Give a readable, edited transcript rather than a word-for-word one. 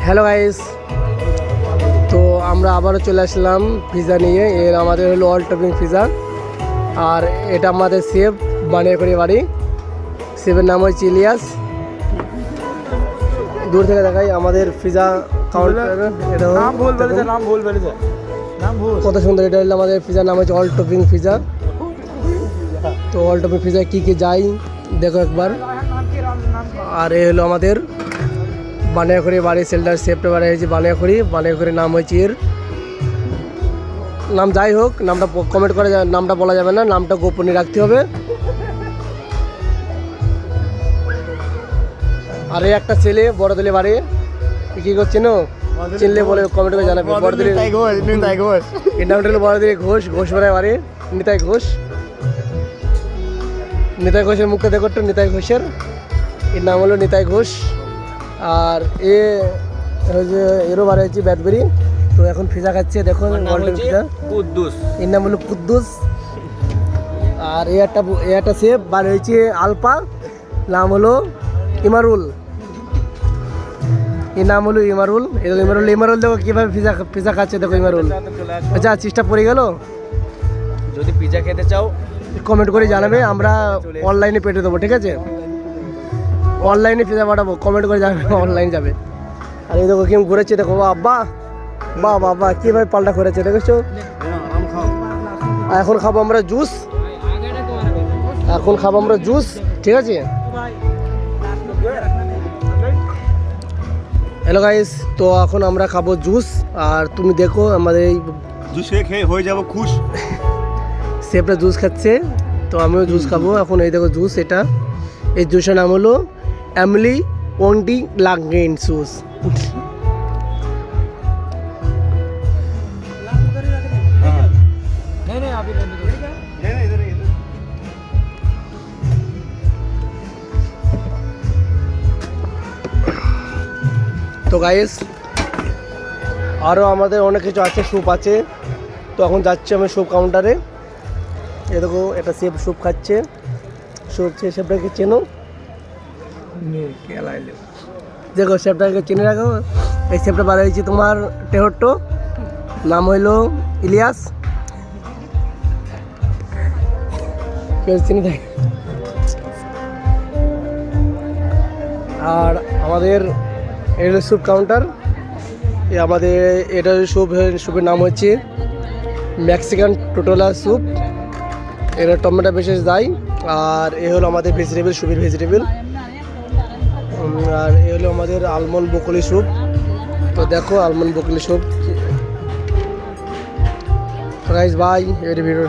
Hello guys, তো আমরা আবারও চলে আসলাম পিৎজা নিয়ে। এর আমাদের হলো অল টপিং পিৎজা, আর এটা আমাদের শেফ বানিয়াকড়ি বাড়ি। শেফের নাম হচ্ছে ইলিয়াস। দূর থেকে দেখাই আমাদের পিৎজা কাউন্টার। এটা কত সুন্দর, এটা হলো আমাদের পিৎজার নাম হচ্ছে অল টপিং পিৎজা। তো অল টপিং পিৎজায় কী কী যাই দেখো একবার। আর এ হলো আমাদের বানিয়াকড়ি বাড়ি, সেল্ডার শেফটা বাড়ি হয়েছে বানিয়াকড়ির নাম হয়েছে এর নাম। যাই হোক, নামটা কমেন্ট করে নামটা বলা যাবে না, নামটা গোপনীয় রাখতে হবে। আর এই একটা ছেলে বড়দিলে বাড়ি, কী করছে না চিনলে বলে কমেন্ট করে জানাবে। বড়দিলে এর নামটা হলো বড়দিলে ঘোষ বাড়ি, নিতাই ঘোষের মুখটা দেখো একটু। নিতাই ঘোষের এর নাম হলো নিতাই ঘোষ। আর এ হচ্ছে এরও বাড়ি হচ্ছে ব্যাটবেরি। তো এখন পিৎজা খাচ্ছে, দেখুন পিৎজা। এর নাম হলো কুদ্দুস। আর এ একটা শেফ বাড়ি হয়েছে আলপা, নাম হলো ইমারুল। এর নাম হলো ইমারুল। ইমারুল দেখো কীভাবে পিৎজা খাচ্ছে, দেখো ইমারুল। আচ্ছা, চিজটা পড়ে গেল। যদি পিৎজা খেতে চাও কমেন্ট করে জানাবে, আমরা অনলাইনে পেটে দেবো, ঠিক আছে? অনলাইনে পিৎজা পাঠাবো, কমেন্ট করে জানাবে, অনলাইন যাবে। আর এই দেখো কেমন ঘুরেছে, দেখো বাবা কীভাবে পাল্টা করেছে, দেখেছো? এখন খাবো আমরা জুস, ঠিক আছে? হ্যালো গাইস, তো এখন আমরা খাবো জুস। আর তুমি দেখো আমাদের এই জুসে খেয়ে হয়ে যাবো খুশ। শেফটা জুস খাচ্ছে, তো আমিও জুস খাবো এখন। এই দেখো জুস, এটা এই জুসের নাম হলো এমলি ওন্ডি লাগেন জুস। তো গাইস, আরও আমাদের অনেক কিছু আছে, স্যুপ আছে। তো এখন যাচ্ছি আমি স্যুপ কাউন্টারে। এ দেখো একটা শেফ স্যুপ খাচ্ছে। শেফটাকে চেনো? দেখো শেফটাকে চিনে রাখো। এই শেফটা বার হয়েছে তোমার টেহট্টো, নাম হইলো ইলিয়াস। চিনি দেখ। আর আমাদের এটা স্যুপ কাউন্টার। আমাদের এটা স্যুপের নাম হচ্ছে মেক্সিকান টোটোলা স্যুপ। এটা টমেটো বেশি দেয়। আর এ হলো আমাদের স্যুপের ভেজিটেবল। আর এ হলো আমাদের আলমন্ড ব্রোকলি স্যুপ। তো দেখো almond broccoli soup. Guys bye, এর ভিডিও।